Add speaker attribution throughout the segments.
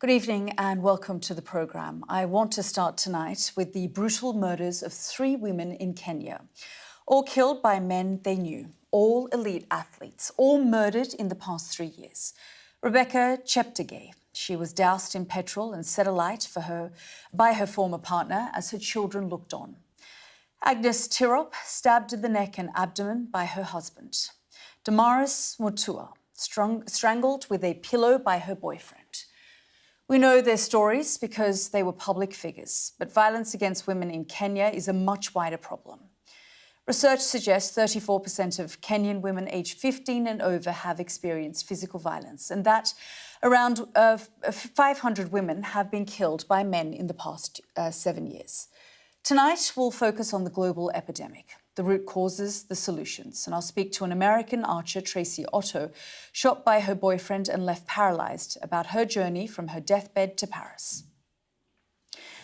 Speaker 1: Good evening and welcome to the programme. I want to start tonight with the brutal murders of 3 women in Kenya, all killed by men they knew, all elite athletes, all murdered in the past 3 years. Rebecca Cheptegei, she was doused in petrol and set alight by her former partner as her children looked on. Agnes Tirop, stabbed in the neck and abdomen by her husband. Damaris Mutua, strangled with a pillow by her boyfriend. We know their stories because they were public figures, but violence against women in Kenya is a much wider problem. Research suggests 34% of Kenyan women aged 15 and over have experienced physical violence, and that around 500 women have been killed by men in the past 7 years. Tonight, we'll focus on the global epidemic, the root causes, the solutions. And I'll speak to an American archer, Tracy Otto, shot by her boyfriend and left paralysed, about her journey from her deathbed to Paris.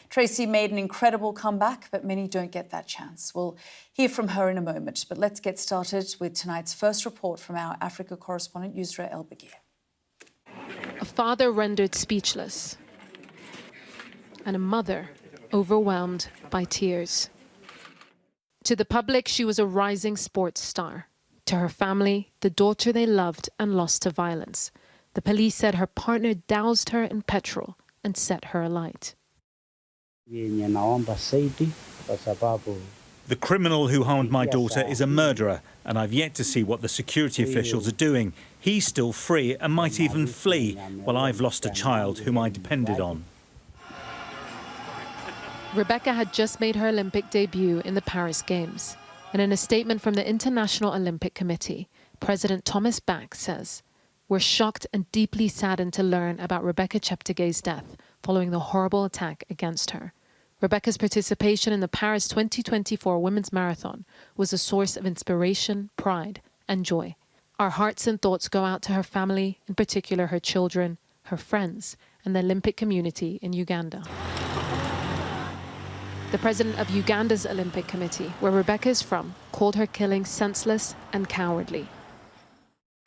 Speaker 1: Tracy made an incredible comeback, but many don't get that chance. We'll hear from her in a moment, but let's get started with tonight's first report from our Africa correspondent, Yusra El-Bagir.
Speaker 2: A father rendered speechless, and a mother overwhelmed by tears. To the public, she was a rising sports star. To her family, the daughter they loved and lost to violence. The police said her partner doused her in petrol and set her alight.
Speaker 3: The
Speaker 4: criminal who harmed my daughter is a murderer, and I've yet to see what the security officials are doing. He's still free and might even flee, while I've lost a child whom I depended on.
Speaker 2: Rebecca had just made her Olympic debut in the Paris Games. And in a statement from the International Olympic Committee, President Thomas Bach says, "We're shocked and deeply saddened to learn about Rebecca Cheptegei's death following the horrible attack against her. Rebecca's participation in the Paris 2024 Women's Marathon was a source of inspiration, pride, and joy. Our hearts and thoughts go out to her family, in particular her children, her friends, and the Olympic community in Uganda." The president of Uganda's Olympic Committee, where Rebecca is from, called her killing senseless and cowardly.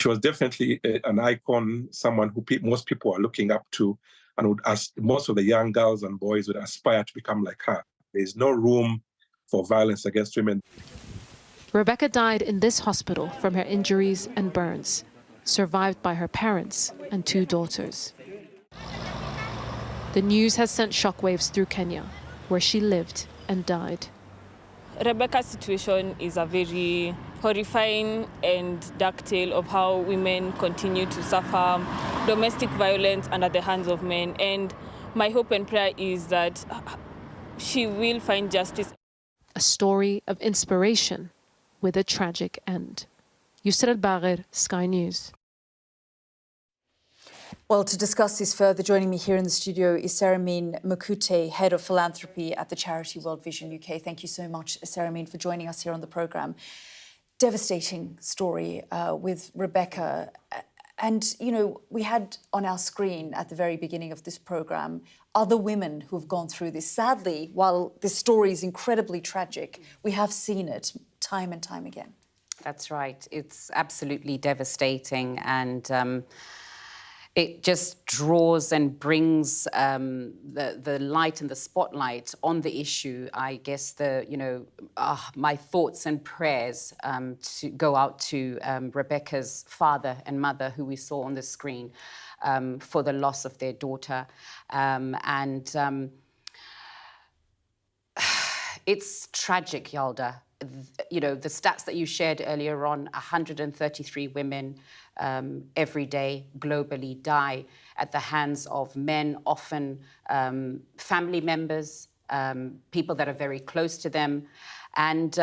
Speaker 5: She was definitely an icon, someone who most people are looking up to, and would ask, most of the young girls and boys would aspire to become like her. There is no room for violence against women.
Speaker 2: Rebecca died in this hospital from her injuries and burns, survived by her parents and 2 daughters. The news has sent shockwaves through Kenya, where she lived and died.
Speaker 6: Rebecca's situation is a very horrifying and dark tale of how women continue to suffer domestic violence under the hands of men. And my hope and prayer is that she will find justice.
Speaker 2: A story of inspiration with a tragic end. Yusra El-Bagir, Sky News.
Speaker 1: Well, to discuss this further, joining me here in the studio is Saramine Mukute, Head of Philanthropy at the charity World Vision UK. Thank you so much, Saramine, for joining us here on the programme. Devastating story with Rebecca. And, you know, we had on our screen at the very beginning of this programme other women who have gone through this. Sadly, while this story is incredibly tragic, we have seen it time and time again.
Speaker 7: That's right. It's absolutely devastating, and it just draws and brings the light and the spotlight on the issue. I guess my thoughts and prayers to go out to Rebecca's father and mother, who we saw on the screen, for the loss of their daughter. It's tragic, Yalda. You know, the stats that you shared earlier on, 133 women every day globally die at the hands of men, often family members, people that are very close to them. And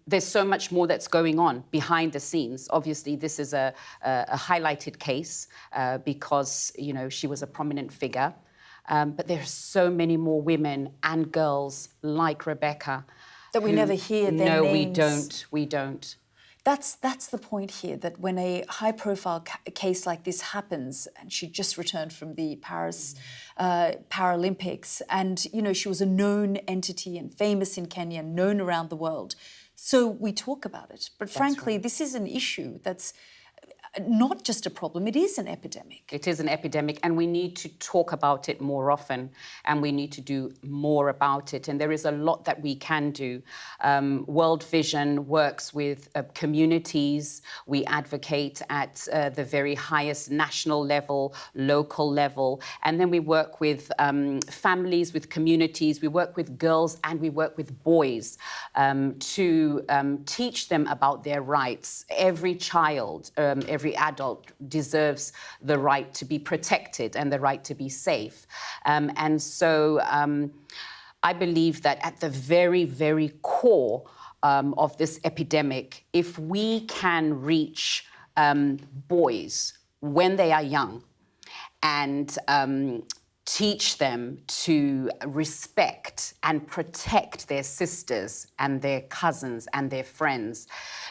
Speaker 7: there's so much more that's going on behind the scenes. Obviously, this is a highlighted case because, you know, she was a prominent figure. But there are so many more women and girls like Rebecca
Speaker 1: that we never hear their names.
Speaker 7: No, we don't.
Speaker 1: That's the point here, that when a high-profile case like this happens, and she just returned from the Paris Paralympics, and, you know, she was a known entity and famous in Kenya, known around the world. So we talk about it. But frankly, this is an issue that's not just a problem, it is an epidemic.
Speaker 7: It is an epidemic, and we need to talk about it more often, and we need to do more about it. And there is a lot that we can do. World Vision works with communities. We advocate at the very highest national level, local level, and then we work with families, with communities. We work with girls and we work with boys to teach them about their rights. Every child, every adult deserves the right to be protected and the right to be safe. And so I believe that at the very, very core of this epidemic, if we can reach boys when they are young and teach them to respect and protect their sisters and their cousins and their friends,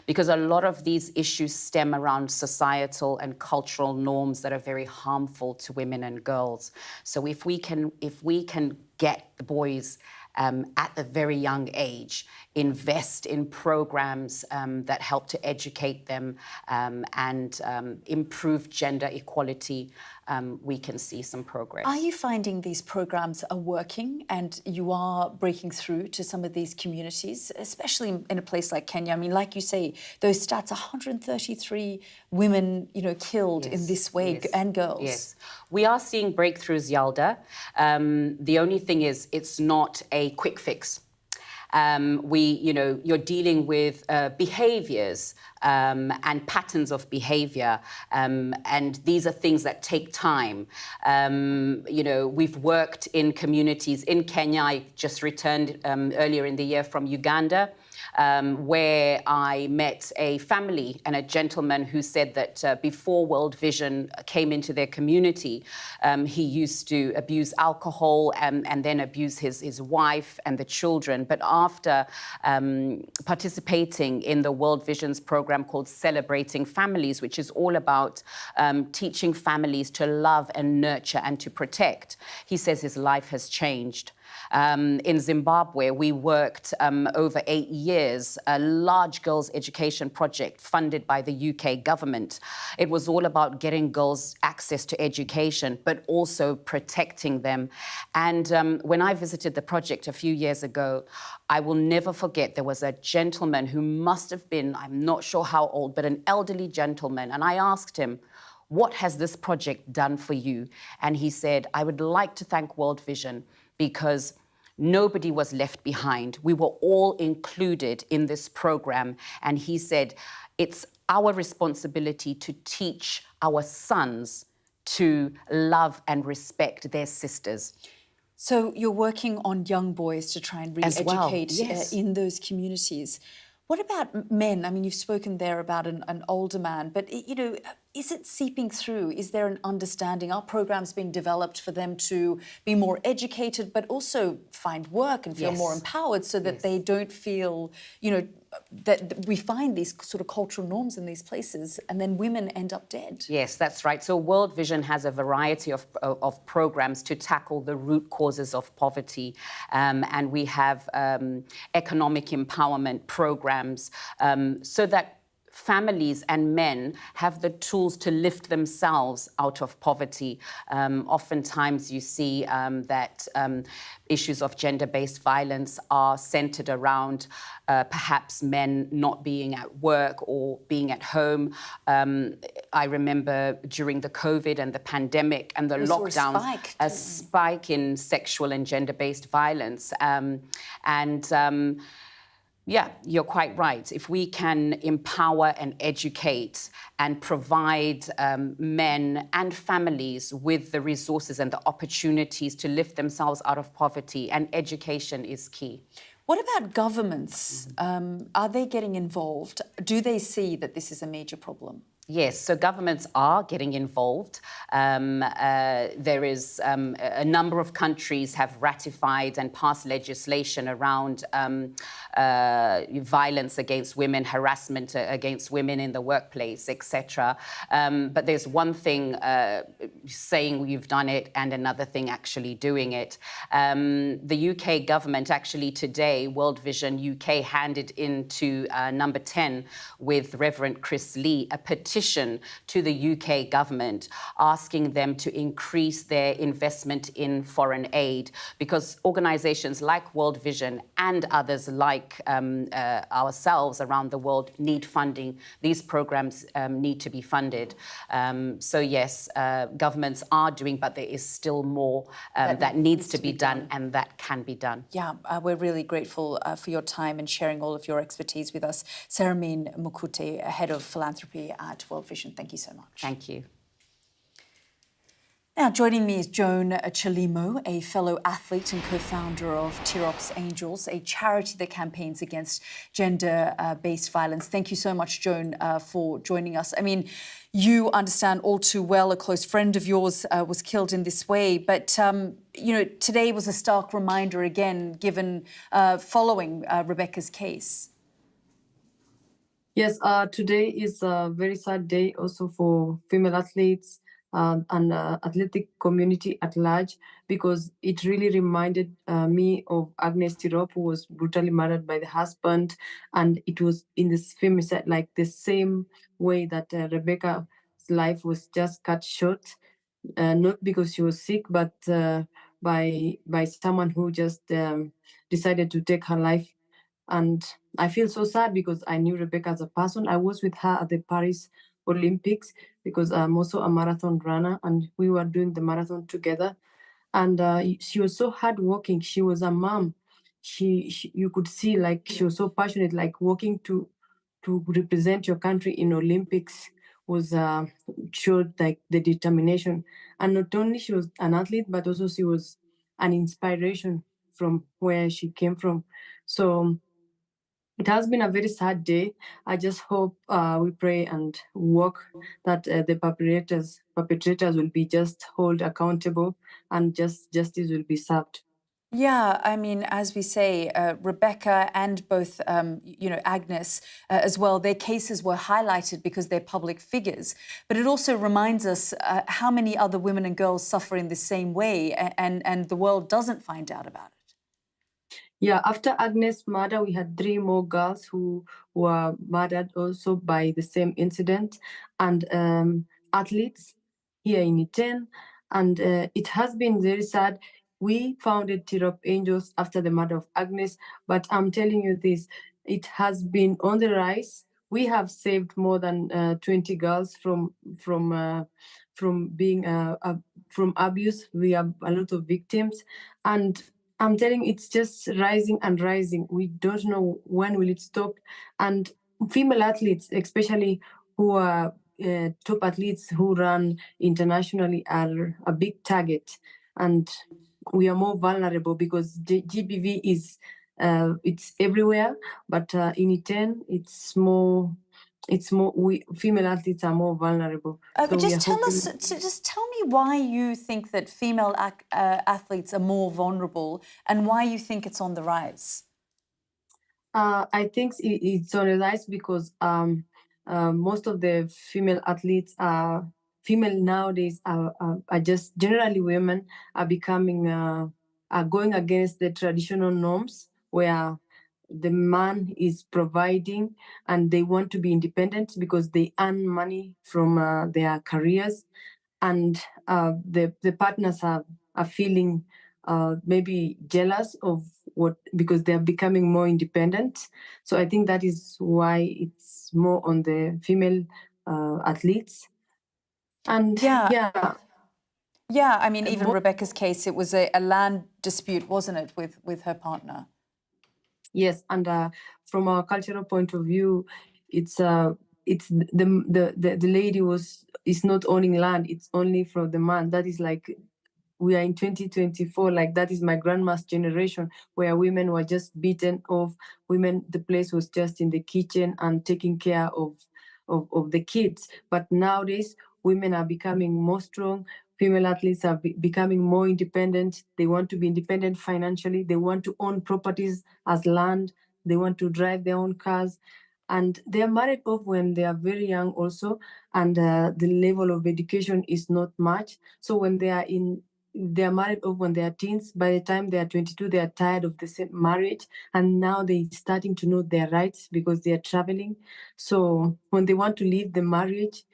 Speaker 7: because a lot of these issues stem around societal and cultural norms that are very harmful to women and girls. So if we can get the boys at a very young age, invest in programs that help to educate them and improve gender equality, we can see some progress.
Speaker 1: Are you finding these programs are working and you are breaking through to some of these communities, especially in a place like Kenya? I mean, like you say, those stats, 133 women, killed in this way, and girls.
Speaker 7: Yes, we are seeing breakthroughs, Yalda. The only thing is, it's not a quick fix. You're dealing with behaviors and patterns of behavior, and these are things that take time. We've worked in communities in Kenya. I just returned earlier in the year from Uganda, where I met a family and a gentleman who said that before World Vision came into their community, he used to abuse alcohol and then abuse his wife and the children. But after participating in the World Vision's program called Celebrating Families, which is all about teaching families to love and nurture and to protect, he says his life has changed. In Zimbabwe, we worked over 8 years, a large girls' education project funded by the UK government. It was all about getting girls access to education, but also protecting them. And when I visited the project a few years ago, I will never forget, there was a gentleman who must have been, I'm not sure how old, but an elderly gentleman. And I asked him, "What has this project done for you?" And he said, "I would like to thank World Vision because nobody was left behind. We were all included in this program." And he said, "It's our responsibility to teach our sons to love and respect their sisters."
Speaker 1: So you're working on young boys to try and re-educate in those communities. What about men? I mean, you've spoken there about an older man, but, is it seeping through? Is there an understanding? Are programs being developed for them to be more educated, but also find work and feel more empowered so that they don't feel, that we find these sort of cultural norms in these places and then women end up dead?
Speaker 7: Yes, that's right. So World Vision has a variety of programs to tackle the root causes of poverty. And we have economic empowerment programs so that families and men have the tools to lift themselves out of poverty. Oftentimes you see that issues of gender-based violence are centered around perhaps men not being at work or being at home. I remember during the COVID and the pandemic and the lockdowns, a spike in sexual and gender-based violence. Yeah, you're quite right. If we can empower and educate and provide men and families with the resources and the opportunities to lift themselves out of poverty, and education is key.
Speaker 1: What about governments? Are they getting involved? Do they see that this is a major problem?
Speaker 7: Yes, so governments are getting involved. There is a number of countries have ratified and passed legislation around violence against women, harassment against women in the workplace, etc. But there's one thing saying you've done it and another thing actually doing it. The UK government actually today, World Vision UK handed into number 10 with Reverend Chris Lee a petition petition to the UK government asking them to increase their investment in foreign aid, because organisations like World Vision and others like ourselves around the world need funding. These programmes need to be funded. So yes, governments are doing, but there is still more that needs to be done, and that can be done.
Speaker 1: Yeah, we're really grateful for your time and sharing all of your expertise with us. Seramin Mukute, Head of Philanthropy at World Vision, thank you so much.
Speaker 7: Thank you.
Speaker 1: Now, joining me is Joan Chalimo, a fellow athlete and co-founder of Tirops Angels, a charity that campaigns against gender-based violence. Thank you so much, Joan, for joining us. I mean, you understand all too well a close friend of yours was killed in this way, but, you know, today was a stark reminder again, given following Rebecca's case.
Speaker 8: Yes, today is a very sad day also for female athletes and athletic community at large, because it really reminded me of Agnes Tirop, who was brutally murdered by the husband, and it was in this femicide, like the same way that Rebecca's life was just cut short, not because she was sick, but by someone who just decided to take her life. And I feel so sad because I knew Rebecca as a person. I was with her at the Paris Olympics because I'm also a marathon runner, and we were doing the marathon together. And she was so hardworking. She was a mom. You could see like she was so passionate, like working to represent your country in Olympics was showed like the determination. And not only she was an athlete, but also she was an inspiration from where she came from. So it has been a very sad day. I just hope we pray and work that the perpetrators will be just held accountable and justice will be served.
Speaker 1: Yeah, I mean, as we say, Rebecca and both, you know, Agnes as well, their cases were highlighted because they're public figures. But it also reminds us how many other women and girls suffer in the same way, and the world doesn't find out about it.
Speaker 8: Yeah, after Agnes' murder, we had 3 more girls who were murdered also by the same incident, and athletes here in Iten. And it has been very sad. We founded Tirop Angels after the murder of Agnes, but I'm telling you this, it has been on the rise. We have saved more than 20 girls from being from abuse. We have a lot of victims, and I'm telling you, it's just rising and rising. We don't know when will it stop. And female athletes, especially who are top athletes who run internationally, are a big target. And we are more vulnerable because GBV is it's everywhere, but in Iten, it's more. Female athletes are more vulnerable. So
Speaker 1: just tell me why you think that female athletes are more vulnerable and why you think it's on the rise.
Speaker 8: I think it's on the rise because most of the female athletes are female nowadays are just generally women are becoming are going against the traditional norms where the man is providing and they want to be independent because they earn money from their careers, and the partners are feeling maybe jealous of what, because they're becoming more independent. So I think that is why it's more on the female athletes. And yeah,
Speaker 1: I mean, even Rebecca's case, it was a land dispute, wasn't it, with her partner?
Speaker 8: Yes, and from a cultural point of view, it's the lady is not owning land; it's only from the man. That is like we are in 2024. Like that is my grandma's generation, where women were just beaten off. Women, the place was just in the kitchen and taking care of the kids. But nowadays, women are becoming more strong. Female athletes are becoming more independent. They want to be independent financially. They want to own properties as land. They want to drive their own cars. And they are married off when they are very young also. And the level of education is not much. So when they are in they're married off when they are teens. By the time they are 22, they are tired of the same marriage. And now they're starting to know their rights because they are traveling. So when they want to leave the marriage,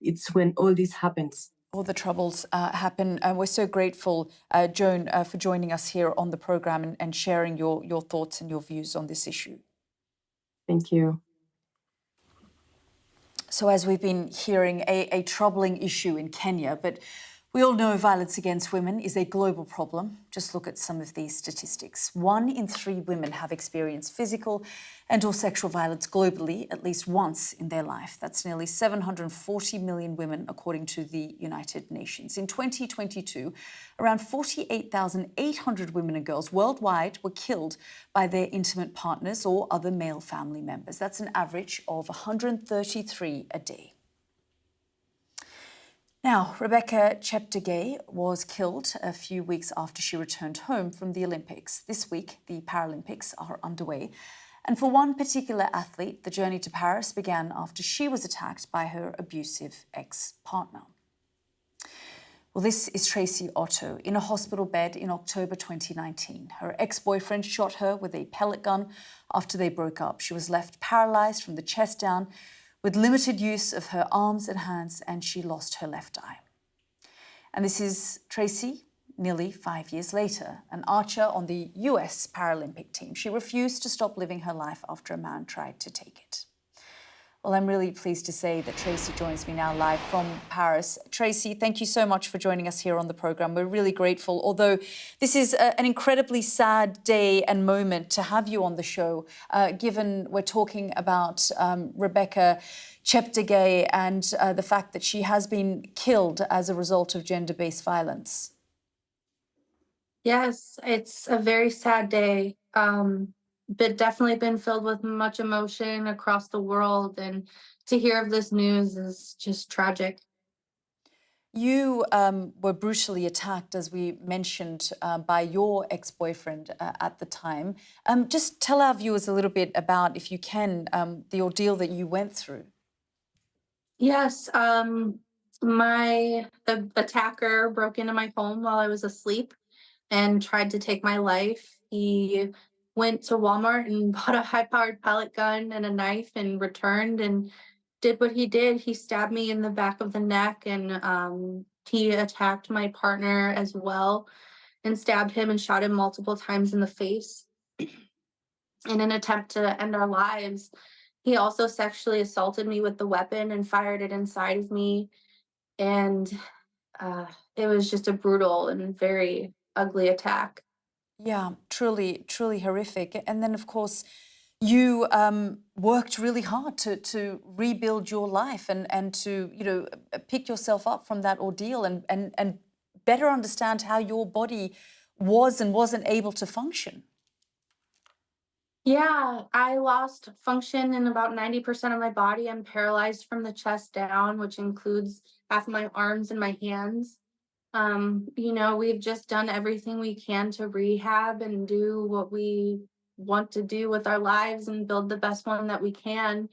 Speaker 8: it's when all this happens.
Speaker 1: All the troubles happen. And we're so grateful, Joan, for joining us here on the programme and sharing your thoughts and your views on this issue.
Speaker 8: Thank you.
Speaker 1: So as we've been hearing, a troubling issue in Kenya, but we all know violence against women is a global problem. Just look at some of these statistics. 1 in 3 women have experienced physical and or sexual violence globally at least once in their life. That's nearly 740 million women, according to the United Nations. In 2022, around 48,800 women and girls worldwide were killed by their intimate partners or other male family members. That's an average of 133 a day. Now, Rebecca Cheptegei was killed a few weeks after she returned home from the Olympics. This week, the Paralympics are underway. And for one particular athlete, the journey to Paris began after she was attacked by her abusive ex-partner. Well, this is Tracy Otto in a hospital bed in October 2019. Her ex-boyfriend shot her with a pellet gun after they broke up. She was left paralysed from the chest down, with limited use of her arms and hands, and she lost her left eye. And this is Tracy, nearly 5 years later, an archer on the US Paralympic team. She refused to stop living her life after a man tried to take it. Well, I'm really pleased to say that Tracy joins me now live from Paris. Tracy, thank you so much for joining us here on the programme. We're really grateful, although this is an incredibly sad day and moment to have you on the show, given we're talking about Rebecca Cheptegei and the fact that she has been killed as a result of gender-based violence.
Speaker 9: Yes, it's a very sad day. But definitely been filled with much emotion across the world, and to hear of this news is just tragic.
Speaker 1: You were brutally attacked, as we mentioned, by your ex-boyfriend at the time. Just tell our viewers a little bit about, if you can, the ordeal that you went through.
Speaker 9: Yes, my attacker broke into my home while I was asleep and tried to take my life. He went to Walmart and bought a high-powered pellet gun and a knife and returned and did what he did. He stabbed me in the back of the neck, and he attacked my partner as well and stabbed him and shot him multiple times in the face in an attempt to end our lives. He also sexually assaulted me with the weapon and fired it inside of me. And it was just a brutal and very ugly attack.
Speaker 1: Yeah, truly, truly horrific. And then, of course, you worked really hard to rebuild your life and to, you know, pick yourself up from that ordeal and better understand how your body was and wasn't able to function.
Speaker 9: Yeah, I lost function in about 90% of my body. I'm paralyzed from the chest down, which includes half my arms and my hands. You know, we've just done everything we can to rehab and do what we want to do with our lives and build the best one that we can.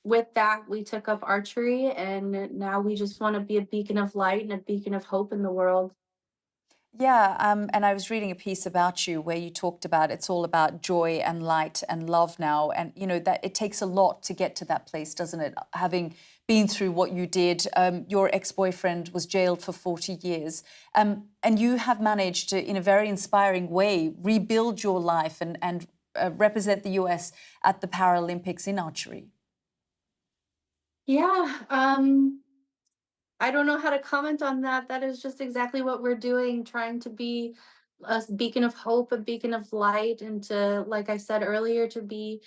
Speaker 9: With that, we took up archery, and now we just want to be a beacon of light and a beacon of hope in the world.
Speaker 1: Yeah, and I was reading a piece about you where you talked about it's all about joy and light and love now. And, you know, that it takes a lot to get to that place, doesn't it? Having been through what you did, your ex-boyfriend was jailed for 40 years. And you have managed to, in a very inspiring way, rebuild your life and represent the US at the Paralympics in archery.
Speaker 9: Yeah, I don't know how to comment on that. That is just exactly what we're doing, trying to be a beacon of hope, a beacon of light, and to, like I said earlier, to be,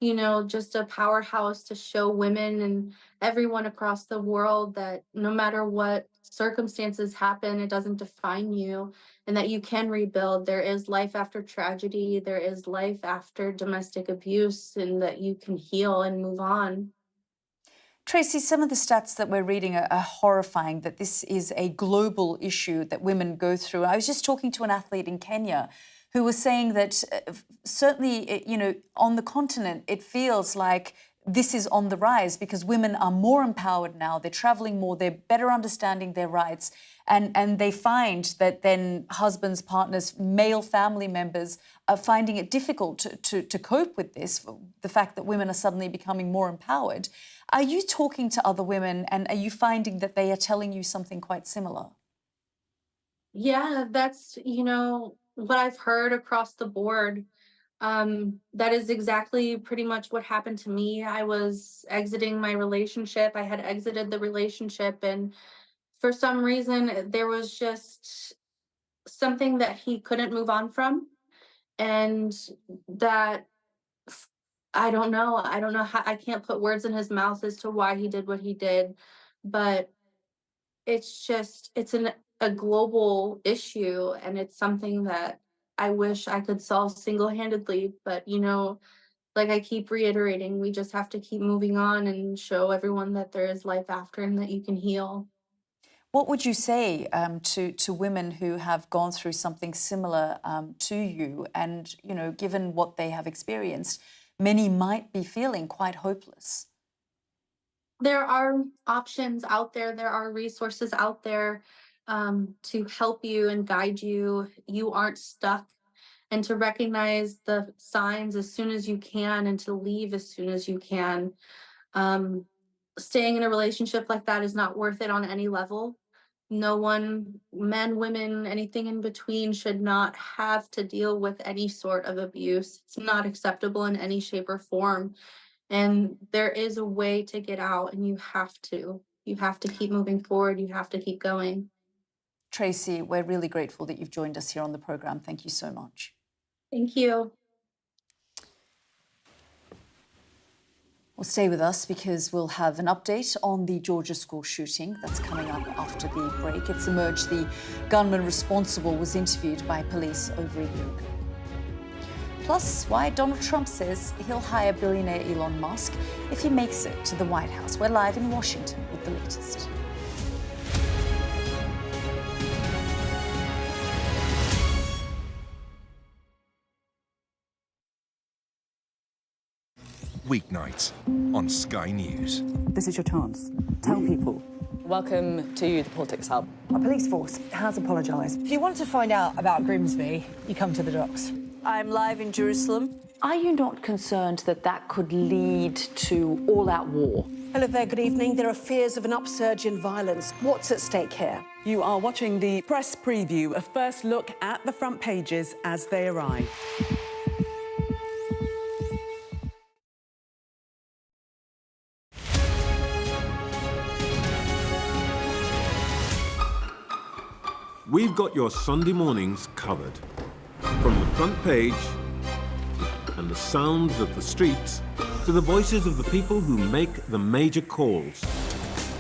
Speaker 9: you know, just a powerhouse to show women and everyone across the world that no matter what circumstances happen, it doesn't define you, and that you can rebuild. There is life after tragedy, there is life after domestic abuse, and that you can heal and move on.
Speaker 1: Tracy, some of the stats that we're reading are horrifying, that this is a global issue that women go through. I was just talking to an athlete in Kenya who was saying that certainly, you know, on the continent, it feels like this is on the rise because women are more empowered now. They're traveling more. They're better understanding their rights. And they find that then husbands, partners, male family members are finding it difficult to cope with this, the fact that women are suddenly becoming more empowered. Are you talking to other women and are you finding that they are telling you something quite similar?
Speaker 9: Yeah, that's, what I've heard across the board. That is exactly pretty much what happened to me. I was exiting my relationship. I had exited the relationship, and for some reason, there was just something that he couldn't move on from. And that I don't know. I don't know how, I can't put words in his mouth as to why he did what he did, but it's a global issue, and it's something that I wish I could solve single-handedly, but like I keep reiterating, we just have to keep moving on and show everyone that there is life after and that you can heal.
Speaker 1: What would you say to women who have gone through something similar to you? And, given what they have experienced, many might be feeling quite hopeless.
Speaker 9: There are options out there. There are resources out there to help you and guide you. You aren't stuck. And to recognize the signs as soon as you can and to leave as soon as you can. Staying in a relationship like that is not worth it on any level. No one, men, women, anything in between, should not have to deal with any sort of abuse. It's not acceptable in any shape or form. And there is a way to get out, and you have to. You have to keep moving forward. You have to keep going.
Speaker 1: Tracy, we're really grateful that you've joined us here on the programme. Thank you so much.
Speaker 9: Thank you.
Speaker 1: Well, stay with us because we'll have an update on the Georgia school shooting that's coming up after the break. It's emerged the gunman responsible was interviewed by police over a year ago. Plus, why Donald Trump says he'll hire billionaire Elon Musk if he makes it to the White House. We're live in Washington with the latest.
Speaker 10: Weeknights on Sky News.
Speaker 11: This is your chance. Tell people.
Speaker 12: Welcome to the Politics Hub.
Speaker 11: Our police force has apologised.
Speaker 13: If you want to find out about Grimsby, you come to the docks.
Speaker 1: I'm live in Jerusalem.
Speaker 12: Are you not concerned that that could lead to all-out war?
Speaker 13: Hello there, good evening. There are fears of an upsurge in violence. What's at stake here?
Speaker 11: You are watching the press preview, a first look at the front pages as they arrive.
Speaker 14: We've got your Sunday mornings covered. From the front page and the sounds of the streets to the voices of the people who make the major calls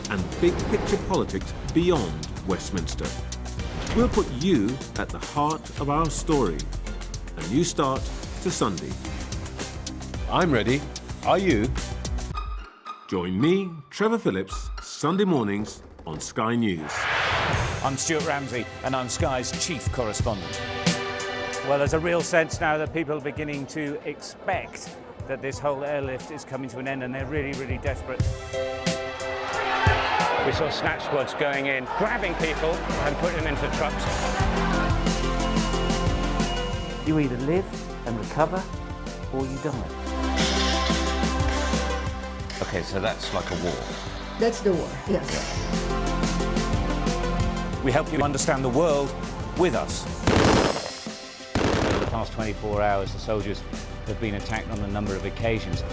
Speaker 14: and big picture politics beyond Westminster. We'll put you at the heart of our story. A new start to Sunday.
Speaker 15: I'm ready. Are you?
Speaker 14: Join me, Trevor Phillips, Sunday mornings on Sky News.
Speaker 16: I'm Stuart Ramsey, and I'm Sky's chief correspondent. Well, there's a real sense now that people are beginning to expect that this whole airlift is coming to an end, and they're really, really desperate. We saw snatch squads going in, grabbing people and putting them into trucks.
Speaker 3: You either live and recover, or you die.
Speaker 15: Okay, so that's like a war.
Speaker 13: That's the war, yes.
Speaker 16: We help you understand the world with us. Over the past 24 hours, the soldiers have been attacked on a number of occasions.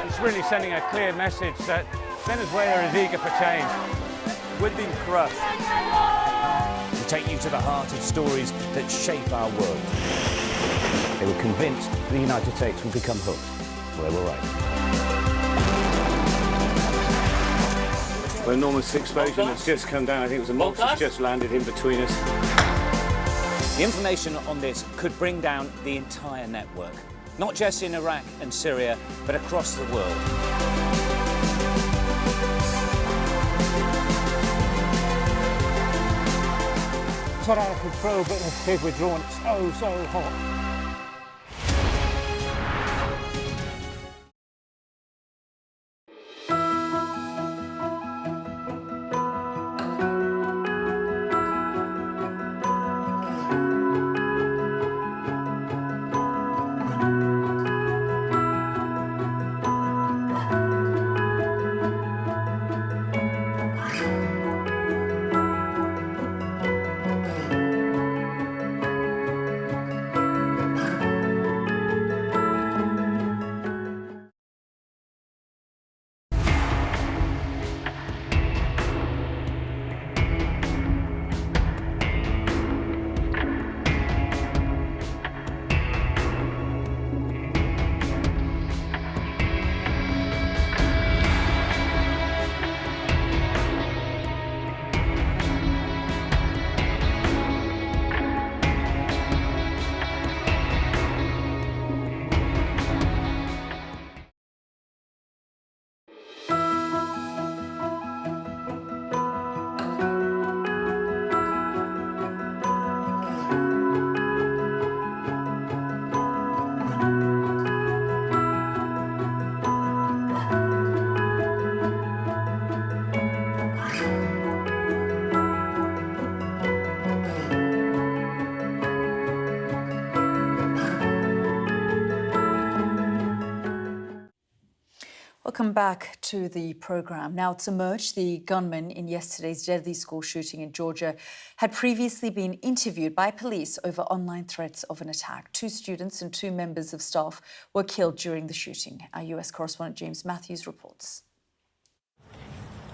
Speaker 16: It's really sending a clear message that Venezuela is eager for change. We've been crushed. We take you to the heart of stories that shape our world. They were convinced the United States would become hooked. Well, they were right. An enormous explosion has just come down. I think it was a monster that's just landed in between us. The information on this could bring down the entire network, not just in Iraq and Syria, but across the world. It's not out of control, but the head withdrawn. It's so hot.
Speaker 1: Welcome back to the programme. Now, it's emerged the gunman in yesterday's deadly school shooting in Georgia had previously been interviewed by police over online threats of an attack. 2 students and 2 members of staff were killed during the shooting. Our US correspondent James Matthews reports.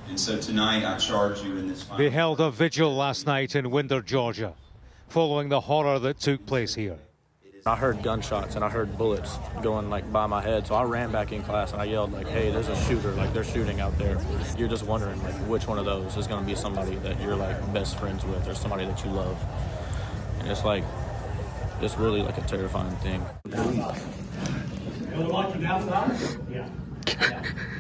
Speaker 17: And so tonight I charge you in this final...
Speaker 18: They held a vigil last night in Winder, Georgia, following the horror that took place here.
Speaker 19: I heard gunshots and I heard bullets going like by my head, so I ran back in class and I yelled like, hey, there's a shooter, like they're shooting out there. You're just wondering like which one of those is going to be somebody that you're like best friends with or somebody that you love. And it's like, it's really like a terrifying thing.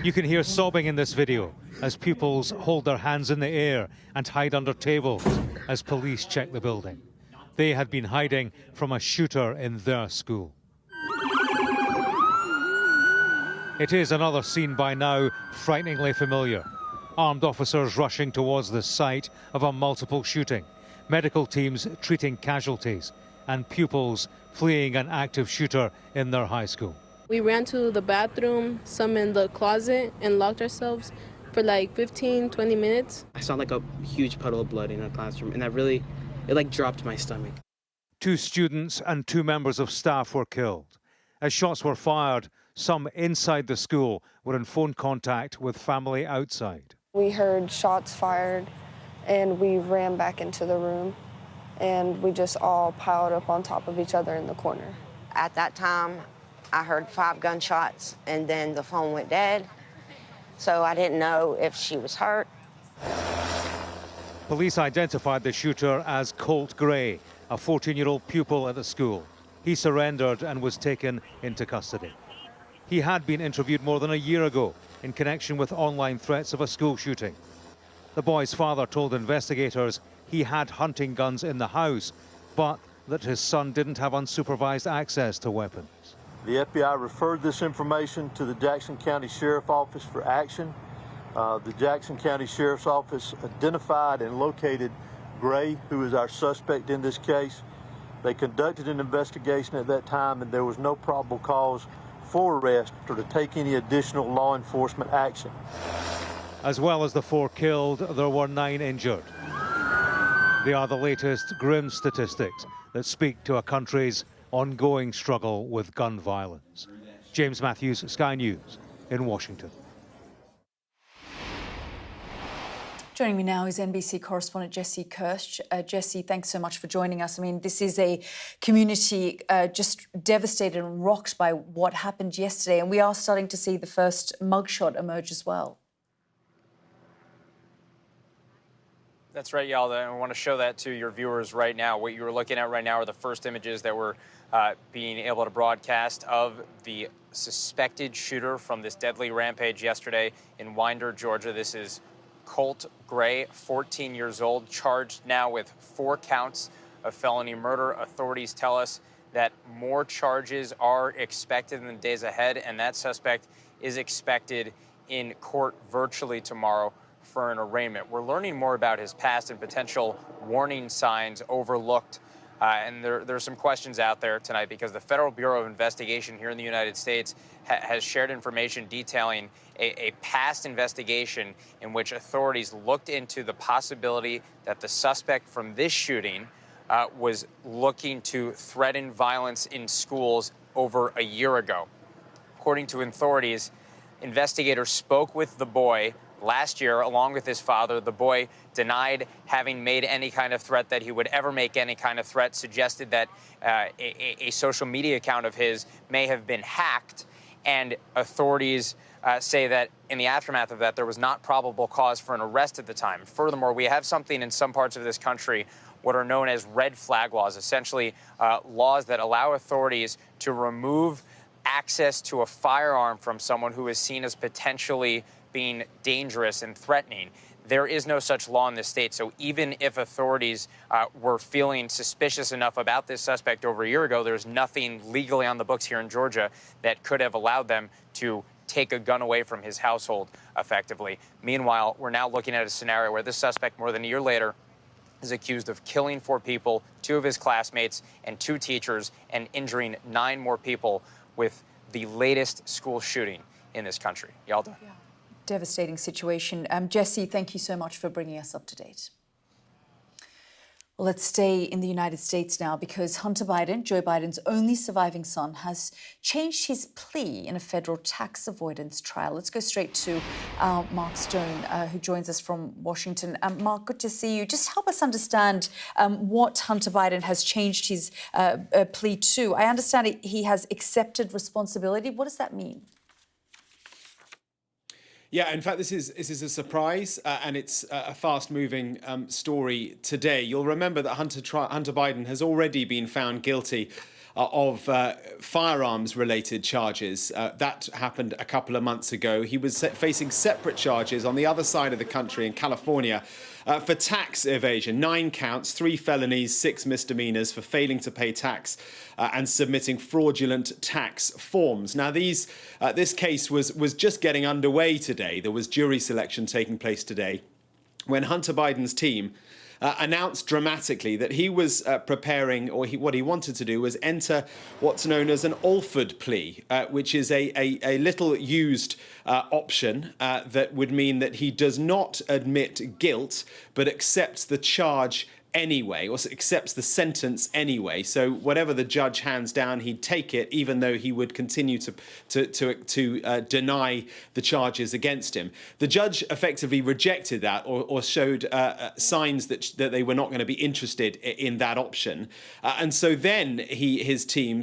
Speaker 18: You can hear sobbing in this video as pupils hold their hands in the air and hide under tables as police check the building. They had been hiding from a shooter in their school. It is another scene by now frighteningly familiar. Armed officers rushing towards the site of a multiple shooting, medical teams treating casualties, and pupils fleeing an active shooter in their high school.
Speaker 20: We ran to the bathroom, some in the closet, and locked ourselves for like 15, 20 minutes.
Speaker 21: I saw like a huge puddle of blood in our classroom, and it like dropped my stomach.
Speaker 18: 2 students and 2 members of staff were killed. As shots were fired, some inside the school were in phone contact with family outside.
Speaker 22: We heard shots fired and we ran back into the room and we just all piled up on top of each other in the corner.
Speaker 23: At that time, I heard 5 gunshots and then the phone went dead. So I didn't know if she was hurt.
Speaker 18: Police identified the shooter as Colt Gray, a 14-year-old pupil at the school. He surrendered and was taken into custody. He had been interviewed more than a year ago in connection with online threats of a school shooting. The boy's father told investigators he had hunting guns in the house, but that his son didn't have unsupervised access to weapons.
Speaker 24: The FBI referred this information to the Jackson County Sheriff's Office for action. The Jackson County Sheriff's Office identified and located Gray, who is our suspect in this case. They conducted an investigation at that time, and there was no probable cause for arrest or to take any additional law enforcement action.
Speaker 18: As well as the 4 killed, there were 9 injured. They are the latest grim statistics that speak to a country's ongoing struggle with gun violence. James Matthews, Sky News in Washington.
Speaker 1: Joining me now is NBC correspondent Jesse Kirsch. Jesse, thanks so much for joining us. I mean, this is a community just devastated and rocked by what happened yesterday, and we are starting to see the first mugshot emerge as well.
Speaker 25: That's right, Yalda, and I want to show that to your viewers right now. What you're looking at right now are the first images that we're being able to broadcast of the suspected shooter from this deadly rampage yesterday in Winder, Georgia. This is Colt Gray, 14 years old, charged now with 4 counts of felony murder. Authorities tell us that more charges are expected in the days ahead, and that suspect is expected in court virtually tomorrow for an arraignment. We're learning more about his past and potential warning signs overlooked. And there's some questions out there tonight because the Federal Bureau of Investigation here in the United States has shared information detailing a past investigation in which authorities looked into the possibility that the suspect from this shooting was looking to threaten violence in schools over a year ago. According to authorities, investigators spoke with the boy last year, along with his father. The boy denied having made any kind of threat, that he would ever make any kind of threat, suggested that a social media account of his may have been hacked, and authorities say that in the aftermath of that, there was not probable cause for an arrest at the time. Furthermore, we have something in some parts of this country, what are known as red flag laws, essentially laws that allow authorities to remove access to a firearm from someone who is seen as potentially being dangerous and threatening. There is no such law in this state, so even if authorities were feeling suspicious enough about this suspect over a year ago, there's nothing legally on the books here in Georgia that could have allowed them to take a gun away from his household effectively. Meanwhile, we're now looking at a scenario where this suspect, more than a year later, is accused of killing 4 people, 2 of his classmates and 2 teachers, and injuring 9 more people with the latest school shooting in this country. Yalda?
Speaker 1: Devastating situation. Jesse, thank you so much for bringing us up to date. Well, let's stay in the United States now because Hunter Biden, Joe Biden's only surviving son, has changed his plea in a federal tax avoidance trial. Let's go straight to Mark Stone, who joins us from Washington. Mark, good to see you. Just help us understand what Hunter Biden has changed his plea to. I understand he has accepted responsibility. What does that mean?
Speaker 2: Yeah, in fact, this is a surprise, and it's a fast-moving story today. You'll remember that Hunter Biden has already been found guilty of firearms-related charges. That happened a couple of months ago. He was facing separate charges on the other side of the country in California for tax evasion. 9 counts, 3 felonies, 6 misdemeanors for failing to pay tax and submitting fraudulent tax forms. Now, this case was just getting underway today. There was jury selection taking place today when Hunter Biden's team announced dramatically that he was preparing, or what he wanted to do was enter what's known as an Alford plea, which is a little used option that would mean that he does not admit guilt, but accepts the charge anyway, or accepts the sentence anyway. So whatever the judge hands down, he'd take it, even though he would continue to deny the charges against him. The judge effectively rejected that, or showed signs that they were not going to be interested in that option. And so then his team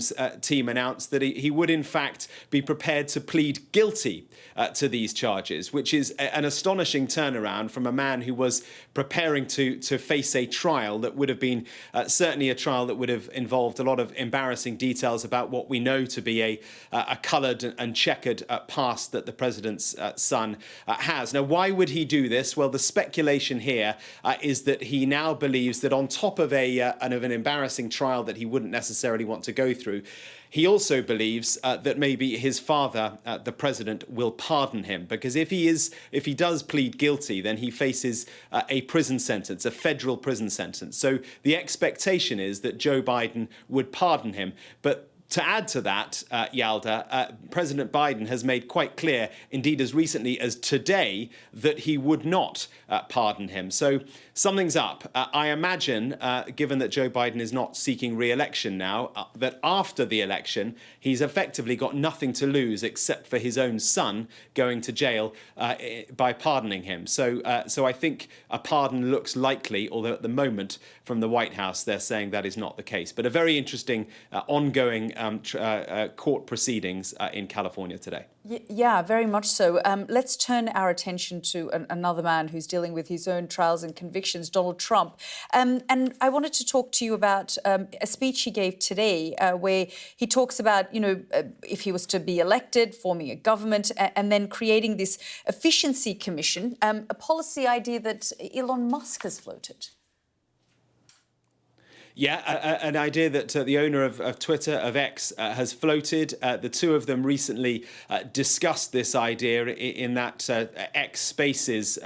Speaker 2: announced that he would in fact be prepared to plead guilty to these charges, which is an astonishing turnaround from a man who was preparing to face a trial that would have been certainly a trial that would have involved a lot of embarrassing details about what we know to be a coloured and checkered past that the president's son has. Now, why would he do this? Well, the speculation here is that he now believes that on top of an embarrassing trial that he wouldn't necessarily want to go through, he also believes that maybe his father, the president, will pardon him, because if he does plead guilty, then he faces a prison sentence, a federal prison sentence. So the expectation is that Joe Biden would pardon him. But to add to that, Yalda, President Biden has made quite clear, indeed as recently as today, that he would not pardon him. So something's up. I imagine, given that Joe Biden is not seeking re-election now, that after the election, he's effectively got nothing to lose except for his own son going to jail by pardoning him. So I think a pardon looks likely, although at the moment from the White House they're saying that is not the case. But a very interesting ongoing court proceedings in California today.
Speaker 1: Yeah, very much so. Let's turn our attention to another man who's dealing with his own trials and convictions, Donald Trump. And I wanted to talk to you about a speech he gave today where he talks about, if he was to be elected, forming a government and then creating this efficiency commission, a policy idea that Elon Musk has floated.
Speaker 2: Yeah, an idea that the owner of Twitter, of X, has floated. The two of them recently discussed this idea in that X Spaces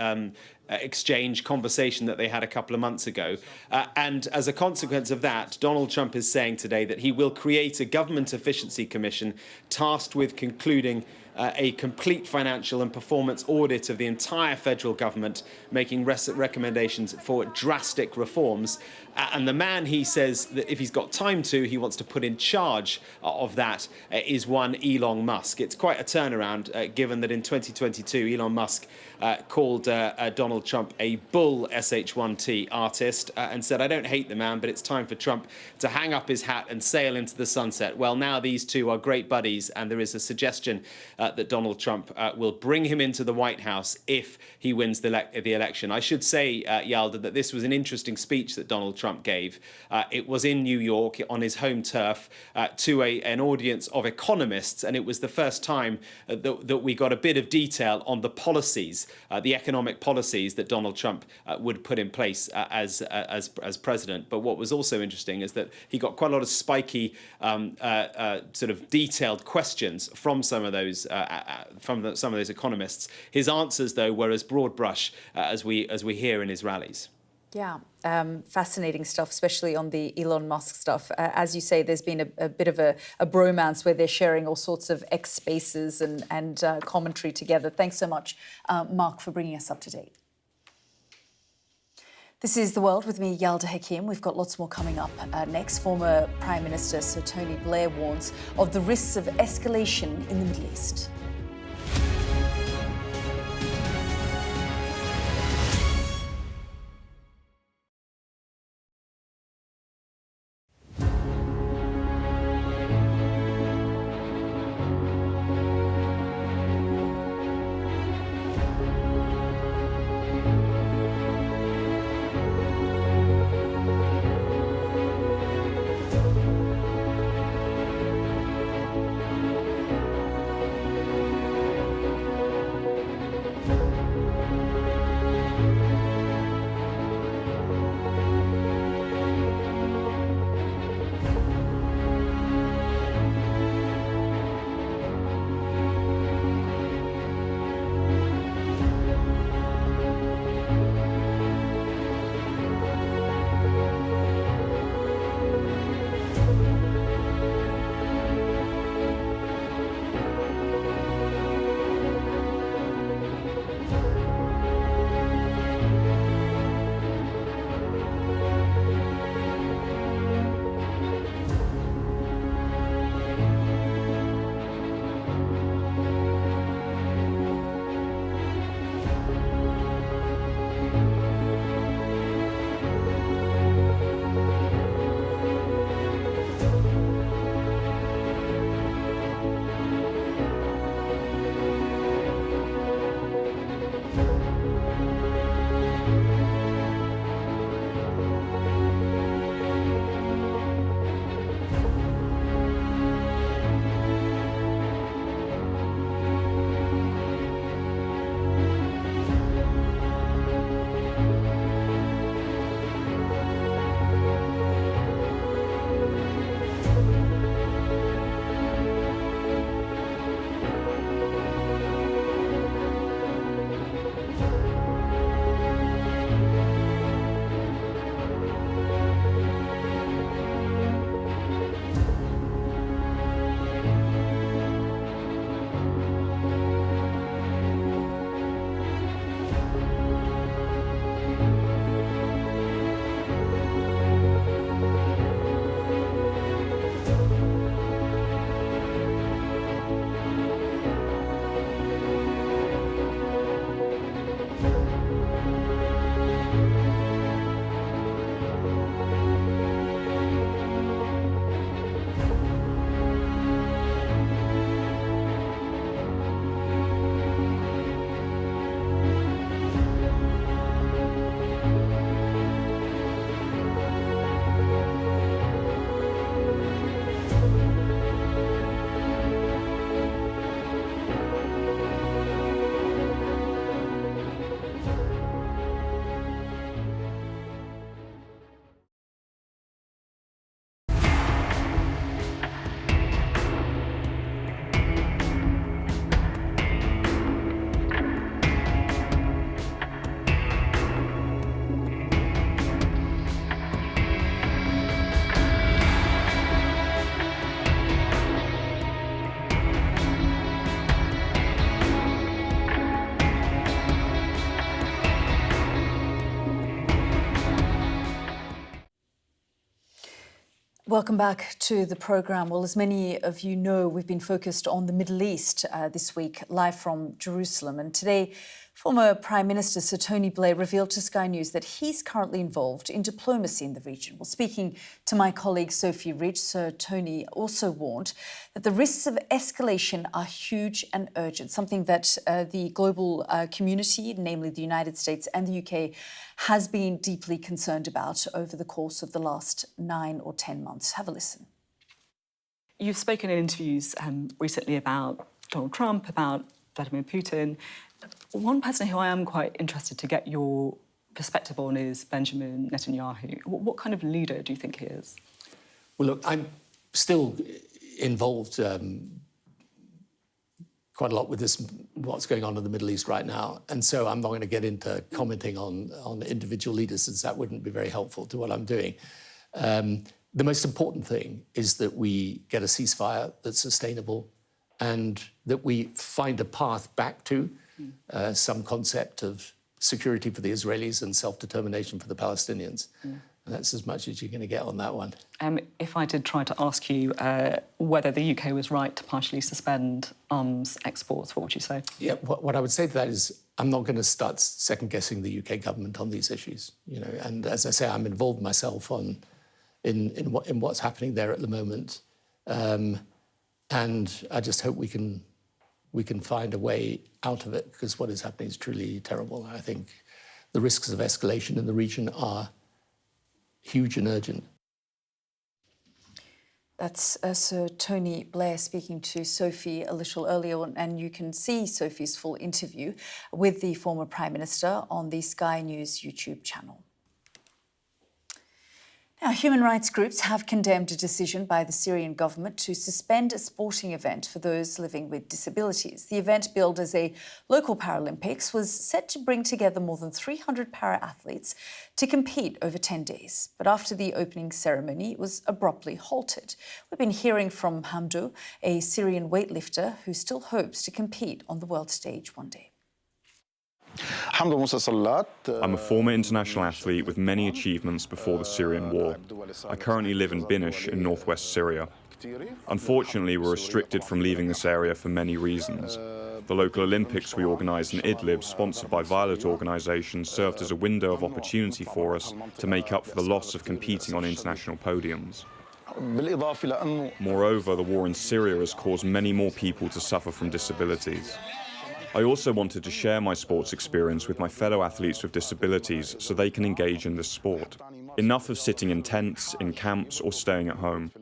Speaker 2: exchange conversation that they had a couple of months ago. And as a consequence of that, Donald Trump is saying today that he will create a government efficiency commission tasked with concluding a complete financial and performance audit of the entire federal government, making recommendations for drastic reforms. And the man, he says that if he's got time to, he wants to put in charge of that is one Elon Musk. It's quite a turnaround, given that in 2022, Elon Musk called Donald Trump a bull SH1T artist and said, "I don't hate the man, but it's time for Trump to hang up his hat and sail into the sunset." Well, now these two are great buddies, and there is a suggestion that Donald Trump will bring him into the White House if he wins the election. I should say, Yalda, that this was an interesting speech that Donald Trump gave. It was in New York on his home turf to an audience of economists, and it was the first time that we got a bit of detail on the policies, the economic policies that Donald Trump would put in place as president. But what was also interesting is that he got quite a lot of spiky, sort of detailed questions from some of those economists. His answers, though, were as broad brush as we hear in his rallies.
Speaker 1: Yeah, fascinating stuff, especially on the Elon Musk stuff. As you say, there's been a bit of a bromance where they're sharing all sorts of X spaces and commentary together. Thanks so much, Mark, for bringing us up to date. This is The World with me, Yalda Hakim. We've got lots more coming up next. Former Prime Minister Sir Tony Blair warns of the risks of escalation in the Middle East. Welcome back to the programme. Well, as many of you know, we've been focused on the Middle East this week, live from Jerusalem. And today, former Prime Minister Sir Tony Blair revealed to Sky News that he's currently involved in diplomacy in the region. Well, speaking to my colleague Sophie Rich, Sir Tony also warned that the risks of escalation are huge and urgent, something that the global community, namely the United States and the UK, has been deeply concerned about over the course of the last 9 or 10 months. Have a listen.
Speaker 4: You've spoken in interviews recently about Donald Trump, about Vladimir Putin. One person who I am quite interested to get your perspective on is Benjamin Netanyahu. What kind of leader do you think he is?
Speaker 5: Well, look, I'm still involved quite a lot with this, what's going on in the Middle East right now. And so I'm not going to get into commenting on individual leaders, since that wouldn't be very helpful to what I'm doing. The most important thing is that we get a ceasefire that's sustainable and that we find a path back to some concept of security for the Israelis and self-determination for the Palestinians. And that's as much as you're going to get on that one.
Speaker 4: If I did try to ask you whether the UK was right to partially suspend arms exports, what would you say?
Speaker 5: Yeah, what I would say to that is I'm not going to start second-guessing the UK government on these issues. You know, and as I say, I'm involved myself in what's happening there at the moment, and I just hope we can find a way out of it, because what is happening is truly terrible. I think the risks of escalation in the region are huge and urgent.
Speaker 1: That's Sir Tony Blair speaking to Sophie a little earlier, and you can see Sophie's full interview with the former Prime Minister on the Sky News YouTube channel. Now, human rights groups have condemned a decision by the Syrian government to suspend a sporting event for those living with disabilities. The event, billed as a local Paralympics, was set to bring together more than 300 para-athletes to compete over 10 days. But after the opening ceremony, it was abruptly halted. We've been hearing from Hamdou, a Syrian weightlifter who still hopes to compete on the world stage one day.
Speaker 6: I'm a former international athlete with many achievements before the Syrian war. I currently live in Binish in northwest Syria. Unfortunately, we're restricted from leaving this area for many reasons. The local Olympics we organised in Idlib, sponsored by Violet organisations, served as a window of opportunity for us to make up for the loss of competing on international podiums. Moreover, the war in Syria has caused many more people to suffer from disabilities. I also wanted to share my sports experience with my fellow athletes with disabilities so they can engage in this sport. Enough of sitting in tents, in camps, or staying at home.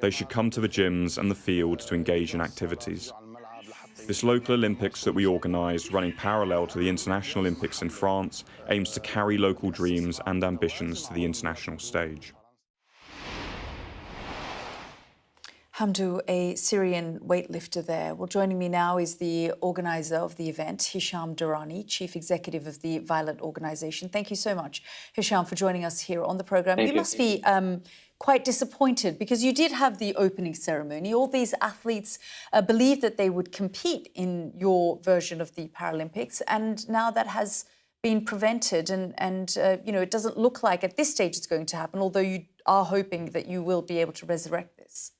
Speaker 6: They should come to the gyms and the field to engage in activities. This local Olympics that we organised, running parallel to the International Olympics in France, aims to carry local dreams and ambitions to the international stage.
Speaker 1: Hamdou, a Syrian weightlifter there. Well, joining me now is the organiser of the event, Hisham Durrani, Chief Executive of the Violet organisation. Thank you so much, Hisham, for joining us here on the programme. You must be quite disappointed, because you did have the opening ceremony. All these athletes believed that they would compete in your version of the Paralympics, and now that has been prevented, and you know, it doesn't look like at this stage it's going to happen, although you are hoping that you will be able to resurrect this.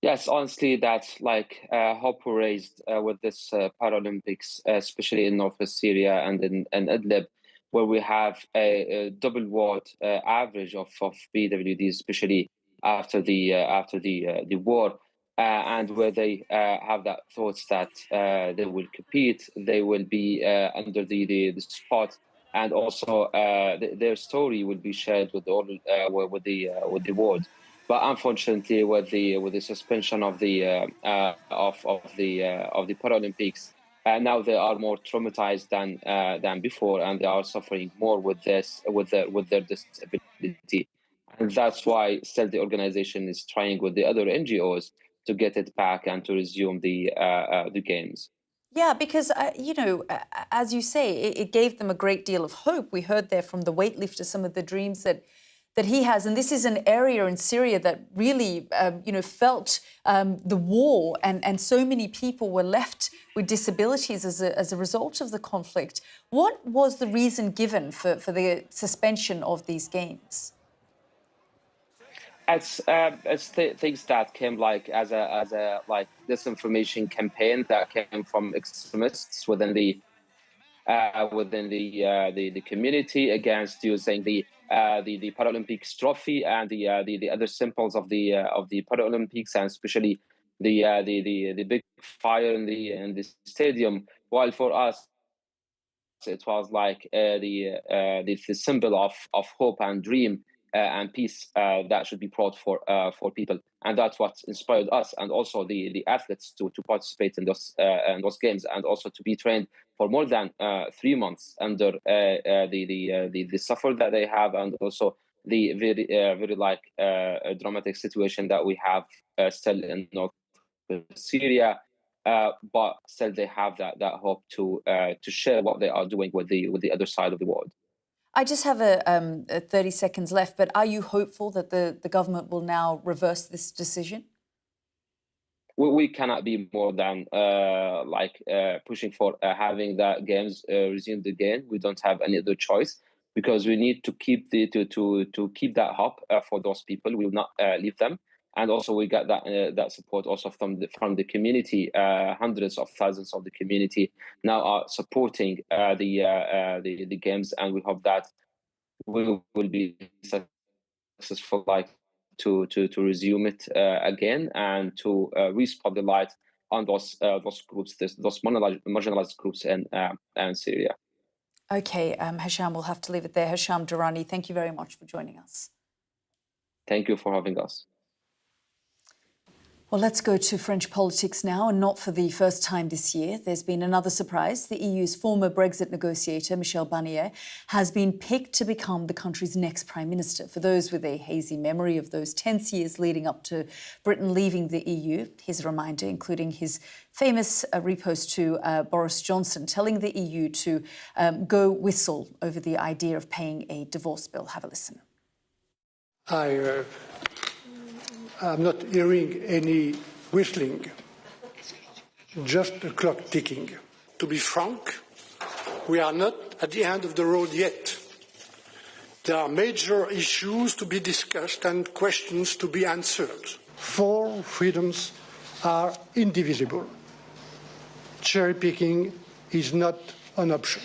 Speaker 21: Yes, honestly, that's like hope we raised with this Paralympics, especially in Northwest Syria and in Idlib, where we have a double world average of PWDs, especially after the war, and where they have that thoughts that they will compete, they will be under the spot, and also their story will be shared with all with the world. But unfortunately, with the suspension of the Paralympics, now they are more traumatized than before, and they are suffering more with their disability, and that's why still the organization is trying with the other NGOs to get it back and to resume the games.
Speaker 1: Yeah, because, you know, as you say, it gave them a great deal of hope. We heard there from the weightlifter some of the dreams that he has. And this is an area in Syria that really, you know, felt the war, and so many people were left with disabilities as a result of the conflict. What was the reason given for the suspension of these games?
Speaker 21: It's things that came like as a like disinformation campaign that came from extremists within the community against using the Paralympics trophy and the other symbols of the Paralympics, and especially the big fire in the stadium. While for us, it was like the symbol of hope and dream and peace that should be brought for people, and that's what inspired us, and also the athletes to participate in those games, and also to be trained for more than 3 months under the suffer that they have, and also the very like dramatic situation that we have still in North Syria, but still they have that hope to share what they are doing with the other side of the world.
Speaker 1: I just have a 30 seconds left, but are you hopeful that the government will now reverse this decision?
Speaker 21: We cannot be more than pushing for having the games resumed again. We don't have any other choice, because we need to keep to keep that hope for those people. We will not leave them, and also we got that support also from the community. Hundreds of thousands of the community now are supporting the games, and we hope that we will be successful, to resume it again, and to re-spot the light on those groups, those marginalized groups in Syria.
Speaker 1: Okay, Hisham, we'll have to leave it there. Hisham Durrani, thank you very much for joining us.
Speaker 21: Thank you for having us.
Speaker 1: Well, let's go to French politics now, and not for the first time this year. There's been another surprise. The EU's former Brexit negotiator, Michel Barnier, has been picked to become the country's next prime minister. For those with a hazy memory of those tense years leading up to Britain leaving the EU, here's a reminder, including his famous repost to Boris Johnson, telling the EU to go whistle over the idea of paying a divorce bill. Have a listen.
Speaker 7: I'm not hearing any whistling, just the clock ticking. To be frank, we are not at the end of the road yet. There are major issues to be discussed and questions to be answered. 4 freedoms are indivisible. Cherry picking is not an option.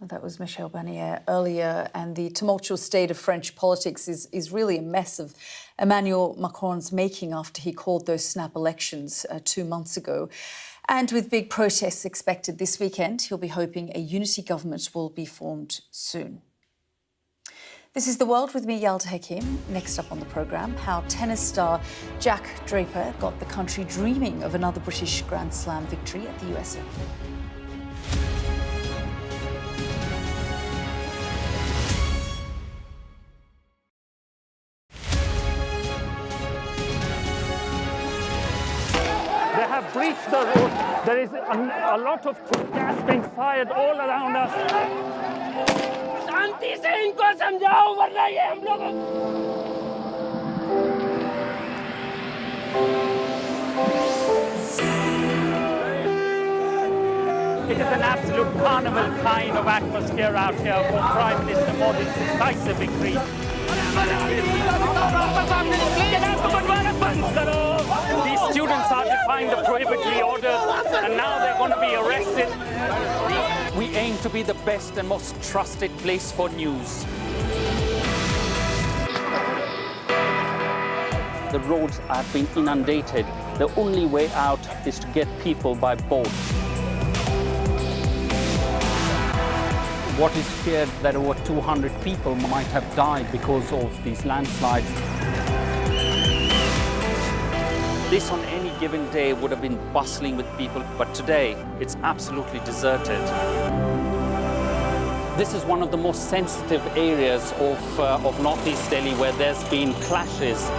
Speaker 1: That was Michel Barnier earlier, and the tumultuous state of French politics is really a mess of Emmanuel Macron's making after he called those snap elections 2 months ago. And with big protests expected this weekend, he'll be hoping a unity government will be formed soon. This is The World with me, Yalda Hakim. Next up on the programme, how tennis star Jack Draper got the country dreaming of another British Grand Slam victory at the US Open.
Speaker 8: Breached the road. There is a lot of gas being fired all around us. शांति से इनको समझाओ वरना ये हम लोग It is an absolute carnival kind of atmosphere out here for Prime Minister Modi's decisive victory. These students are defying the prohibitory orders, and now they're going to be arrested. We aim to be the best and most trusted place for news. The roads have been inundated. The only way out is to get people by boat. What is feared that over 200 people might have died because of these landslides. This on any given day would have been bustling with people, but today it's absolutely deserted. This is one of the most sensitive areas of northeast Delhi where there's been clashes.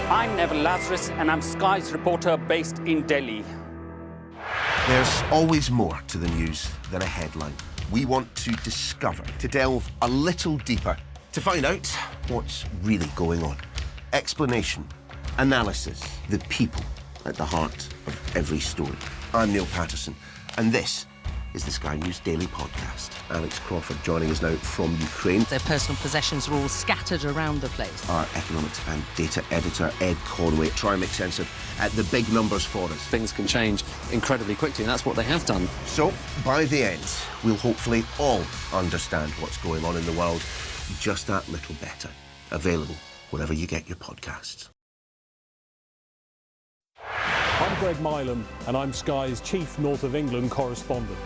Speaker 8: I'm Neville Lazarus and I'm Sky's reporter based in Delhi.
Speaker 9: There's always more to the news than a headline. We want to discover, to delve a little deeper, to find out what's really going on. Explanation, analysis, the people at the heart of every story. I'm Neil Patterson, and this is the Sky News Daily Podcast. Alex Crawford joining us now from Ukraine.
Speaker 10: Their personal possessions are all scattered around the place.
Speaker 9: Our economics and data editor, Ed Conway, try and make sense of the big numbers for us.
Speaker 12: Things can change incredibly quickly, and that's what they have done.
Speaker 9: So, by the end, we'll hopefully all understand what's going on in the world just that little better. Available wherever you get your podcasts.
Speaker 26: I'm Greg Milam, and I'm Sky's chief North of England correspondent.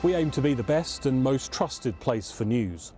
Speaker 26: We aim to be the best and most trusted place for news.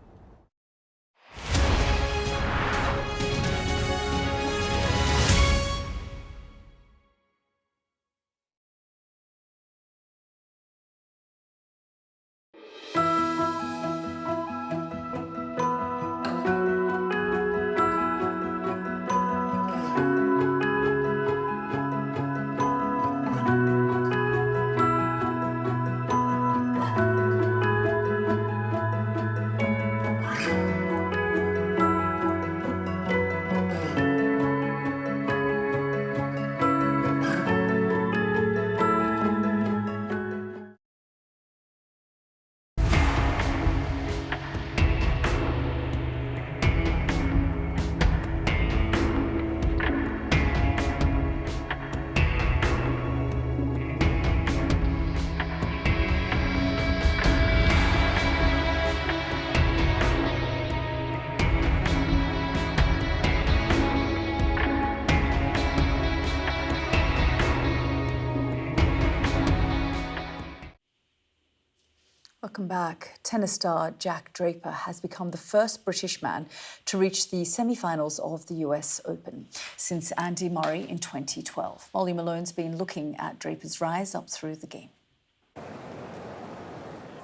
Speaker 1: Welcome back. Tennis star Jack Draper has become the first British man to reach the semi-finals of the US Open since Andy Murray in 2012. Molly Malone's been looking at Draper's rise up through the game.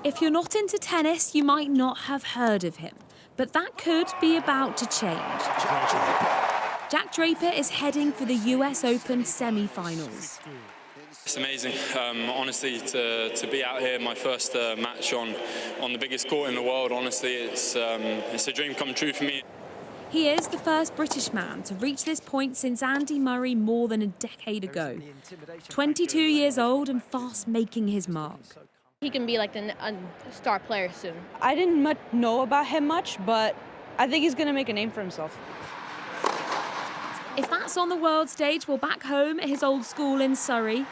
Speaker 3: If you're not into tennis, you might not have heard of him, but that could be about to change. Jack Draper is heading for the US Open semi-finals.
Speaker 11: It's amazing, honestly, to be out here, my first match on the biggest court in the world. Honestly, it's a dream come true for me.
Speaker 3: He is the first British man to reach this point since Andy Murray more than a decade ago. 22 years old and fast making his mark.
Speaker 13: He can be like a star player soon.
Speaker 14: I didn't know about him much, but I think he's going to make a name for himself.
Speaker 3: If that's on the world stage, well, back home at his old school in Surrey,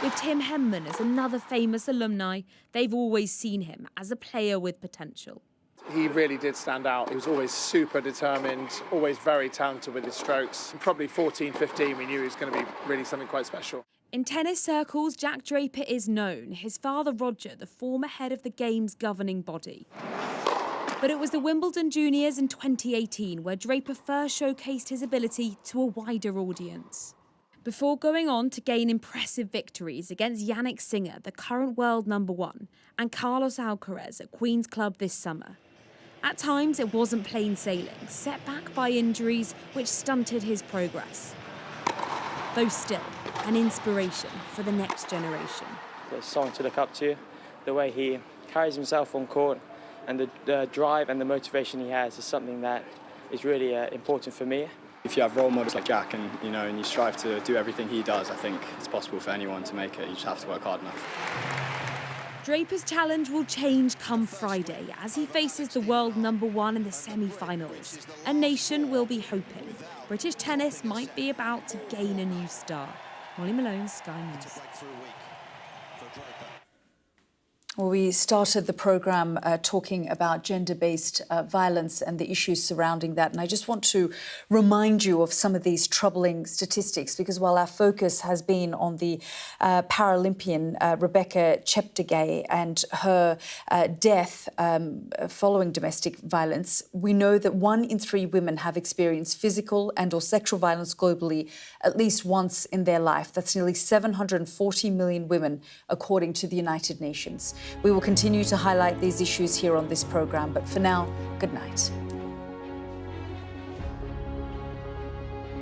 Speaker 3: with Tim Henman as another famous alumni, they've always seen him as a player with potential.
Speaker 15: He really did stand out. He was always super determined, always very talented with his strokes. Probably 14, 15, we knew he was going to be really something quite special.
Speaker 3: In tennis circles, Jack Draper is known. His father, Roger, the former head of the game's governing body. But it was the Wimbledon Juniors in 2018 where Draper first showcased his ability to a wider audience. Before going on to gain impressive victories against Yannick Sinner, the current world #1, and Carlos Alcaraz at Queen's Club this summer. At times, it wasn't plain sailing, set back by injuries which stunted his progress. Though still, an inspiration for the next generation.
Speaker 16: There's someone to look up to, the way he carries himself on court, and the drive and the motivation he has is something that is really important for me.
Speaker 27: If you have role models like Jack and you strive to do everything he does, I think it's possible for anyone to make it. You just have to work hard enough.
Speaker 3: Draper's challenge will change come Friday as he faces the world #1 in the semi-finals. A nation will be hoping British tennis might be about to gain a new star. Molly Malone, Sky News.
Speaker 1: Well, we started the programme talking about gender-based violence and the issues surrounding that. And I just want to remind you of some of these troubling statistics, because while our focus has been on the Paralympian Rebecca Cheptegei and her death following domestic violence, we know that 1 in 3 women have experienced physical and or sexual violence globally at least once in their life. That's nearly 740 million women, according to the United Nations. We will continue to highlight these issues here on this programme, but for now, good night.